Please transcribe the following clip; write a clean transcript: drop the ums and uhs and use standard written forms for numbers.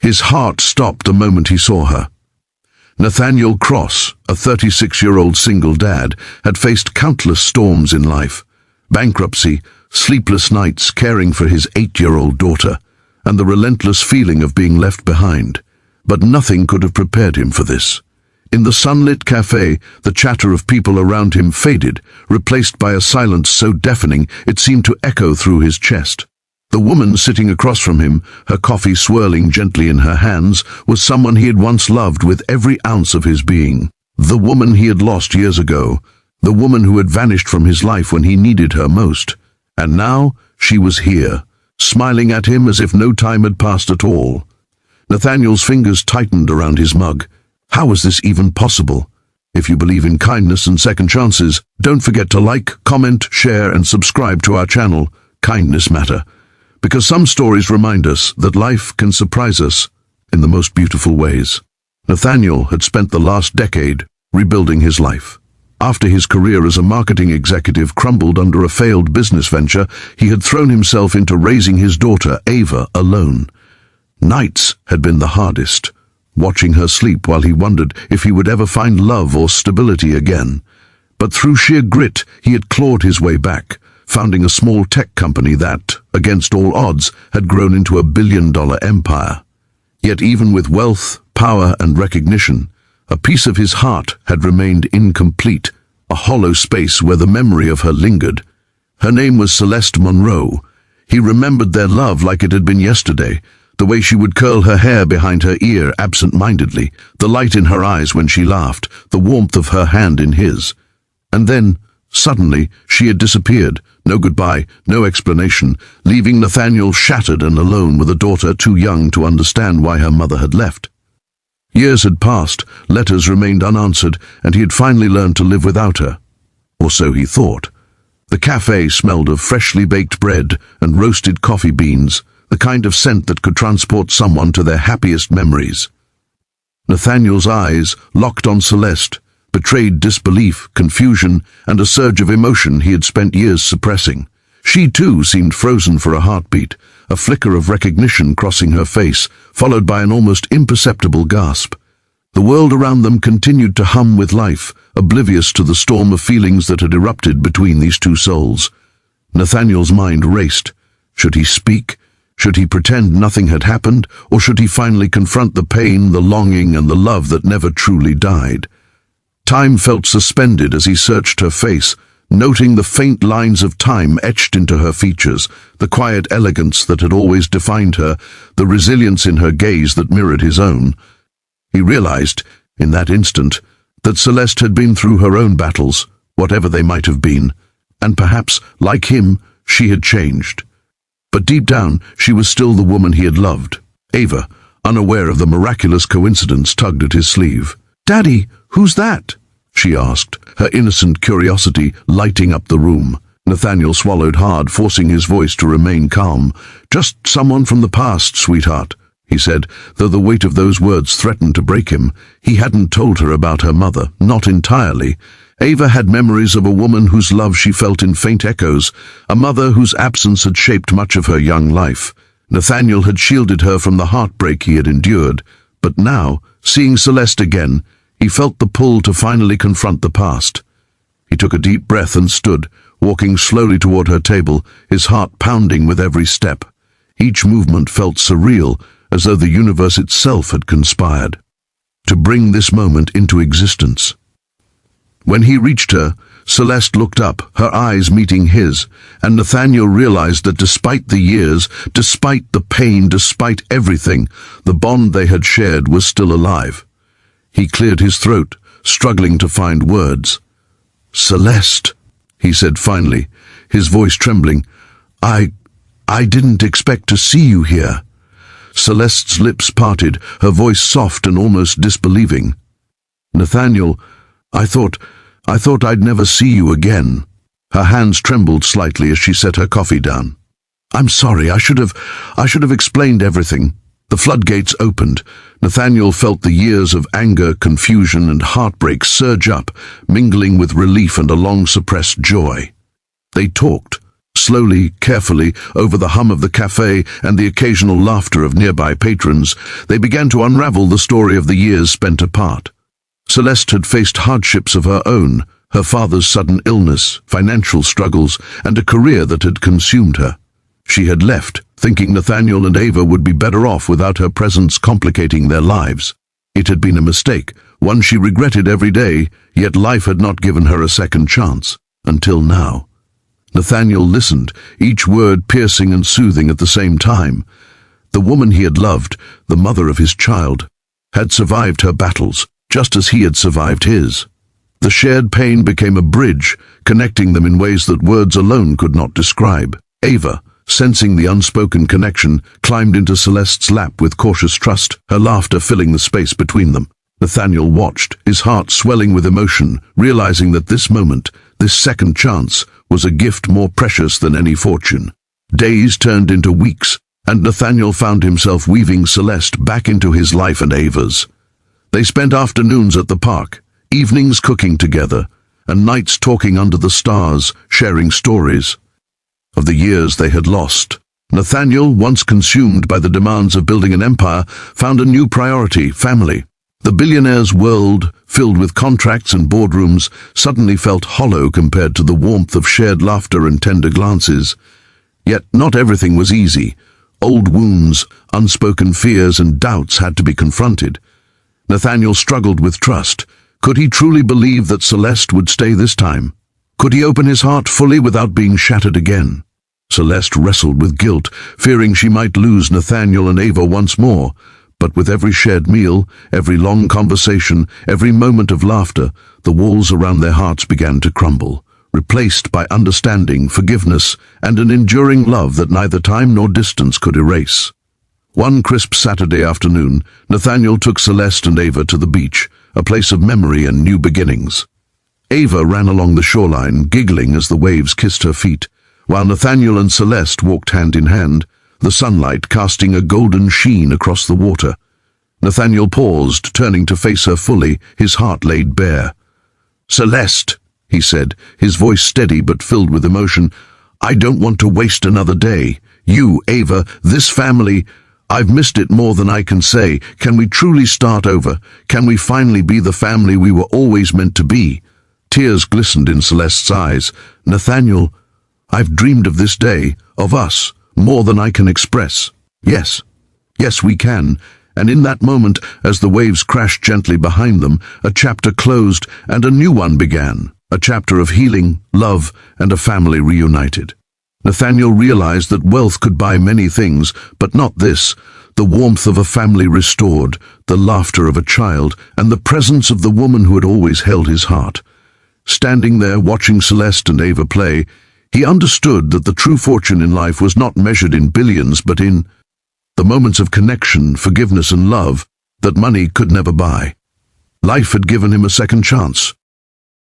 His heart stopped the moment he saw her. Nathaniel Cross, a 36-year-old single dad, had faced countless storms in life: bankruptcy, sleepless nights caring for his 8-year-old daughter, and the relentless feeling of being left behind. But nothing could have prepared him for this. In the sunlit café, the chatter of people around him faded, replaced by a silence so deafening it seemed to echo through his chest. The woman sitting across from him, her coffee swirling gently in her hands, was someone he had once loved with every ounce of his being. The woman he had lost years ago, the woman who had vanished from his life when he needed her most. And now she was here, smiling at him as if no time had passed at all. Nathaniel's fingers tightened around his mug. How was this even possible? If you believe in kindness and second chances, don't forget to like, comment, share, and subscribe to our channel, Kindness Matter. Because some stories remind us that life can surprise us in the most beautiful ways. Nathaniel had spent the last decade rebuilding his life. After his career as a marketing executive crumbled under a failed business venture, he had thrown himself into raising his daughter, Ava, alone. Nights had been the hardest, watching her sleep while he wondered if he would ever find love or stability again. But through sheer grit, he had clawed his way back, founding a small tech company that, against all odds, had grown into a billion-dollar empire. Yet even with wealth, power, and recognition, a piece of his heart had remained incomplete, a hollow space where the memory of her lingered. Her name was Celeste Monroe. He remembered their love like it had been yesterday, the way she would curl her hair behind her ear absent-mindedly, the light in her eyes when she laughed, the warmth of her hand in his. And then, suddenly, she had disappeared. No goodbye, no explanation, leaving Nathaniel shattered and alone with a daughter too young to understand why her mother had left. Years had passed, letters remained unanswered, and he had finally learned to live without her. Or so he thought. The cafe smelled of freshly baked bread and roasted coffee beans, the kind of scent that could transport someone to their happiest memories. Nathaniel's eyes, locked on Celeste, betrayed disbelief, confusion, and a surge of emotion he had spent years suppressing. She too seemed frozen for a heartbeat, a flicker of recognition crossing her face, followed by an almost imperceptible gasp. The world around them continued to hum with life, oblivious to the storm of feelings that had erupted between these two souls. Nathaniel's mind raced. Should he speak? Should he pretend nothing had happened? Or should he finally confront the pain, the longing, and the love that never truly died? Time felt suspended as he searched her face, noting the faint lines of time etched into her features, the quiet elegance that had always defined her, the resilience in her gaze that mirrored his own. He realized, in that instant, that Celeste had been through her own battles, whatever they might have been, and perhaps, like him, she had changed. But deep down, she was still the woman he had loved. Ava, unaware of the miraculous coincidence, tugged at his sleeve. "Daddy, who's that?" she asked, her innocent curiosity lighting up the room. Nathaniel swallowed hard, forcing his voice to remain calm. "Just someone from the past, sweetheart," he said, though the weight of those words threatened to break him. He hadn't told her about her mother, not entirely. Ava had memories of a woman whose love she felt in faint echoes, a mother whose absence had shaped much of her young life. Nathaniel had shielded her from the heartbreak he had endured, but now, seeing Celeste again, he felt the pull to finally confront the past. He took a deep breath and stood, walking slowly toward her table, his heart pounding with every step. Each movement felt surreal, as though the universe itself had conspired to bring this moment into existence. When he reached her, Celeste looked up, her eyes meeting his, and Nathaniel realized that despite the years, despite the pain, despite everything, the bond they had shared was still alive. He cleared his throat, struggling to find words. "Celeste," he said finally, his voice trembling, I didn't expect to see you here." Celeste's lips parted, her voice soft and almost disbelieving. "Nathaniel, I thought I'd never see you again." Her hands trembled slightly as she set her coffee down. "I'm sorry, I should have explained everything." The floodgates opened. Nathaniel felt the years of anger, confusion, and heartbreak surge up, mingling with relief and a long-suppressed joy. They talked, Slowly, carefully, over the hum of the café and the occasional laughter of nearby patrons, they began to unravel the story of the years spent apart. Celeste had faced hardships of her own, her father's sudden illness, financial struggles, and a career that had consumed her. She had left, thinking Nathaniel and Ava would be better off without her presence complicating their lives. It had been a mistake, one she regretted every day, yet life had not given her a second chance, until now. Nathaniel listened, each word piercing and soothing at the same time. The woman he had loved, the mother of his child, had survived her battles, just as he had survived his. The shared pain became a bridge, connecting them in ways that words alone could not describe. Ava, sensing the unspoken connection, climbed into Celeste's lap with cautious trust, her laughter filling the space between them. Nathaniel watched, his heart swelling with emotion, realizing that this moment, this second chance, was a gift more precious than any fortune. Days turned into weeks, and Nathaniel found himself weaving Celeste back into his life and Ava's. They spent afternoons at the park, evenings cooking together, and nights talking under the stars, sharing stories of the years they had lost. Nathaniel, once consumed by the demands of building an empire, found a new priority: family. The billionaire's world, filled with contracts and boardrooms, suddenly felt hollow compared to the warmth of shared laughter and tender glances. Yet not everything was easy. Old wounds, unspoken fears and doubts had to be confronted. Nathaniel struggled with trust. Could he truly believe that Celeste would stay this time? Could he open his heart fully without being shattered again? Celeste wrestled with guilt, fearing she might lose Nathaniel and Ava once more. But with every shared meal, every long conversation, every moment of laughter, the walls around their hearts began to crumble, replaced by understanding, forgiveness, and an enduring love that neither time nor distance could erase. One crisp Saturday afternoon, Nathaniel took Celeste and Ava to the beach, a place of memory and new beginnings. Ava ran along the shoreline, giggling as the waves kissed her feet, while Nathaniel and Celeste walked hand in hand, the sunlight casting a golden sheen across the water. Nathaniel paused, turning to face her fully, his heart laid bare. "Celeste," he said, his voice steady but filled with emotion, "I don't want to waste another day. You, Ava, this family, I've missed it more than I can say. Can we truly start over? Can we finally be the family we were always meant to be?" Tears glistened in Celeste's eyes. "Nathaniel, I've dreamed of this day, of us, more than I can express. Yes, we can." And in that moment, as the waves crashed gently behind them, a chapter closed and a new one began, a chapter of healing, love, and a family reunited. Nathaniel realized that wealth could buy many things, but not this: the warmth of a family restored, the laughter of a child, and the presence of the woman who had always held his heart. Standing there watching Celeste and Ava play, he understood that the true fortune in life was not measured in billions, but in the moments of connection, forgiveness, and love that money could never buy. Life had given him a second chance,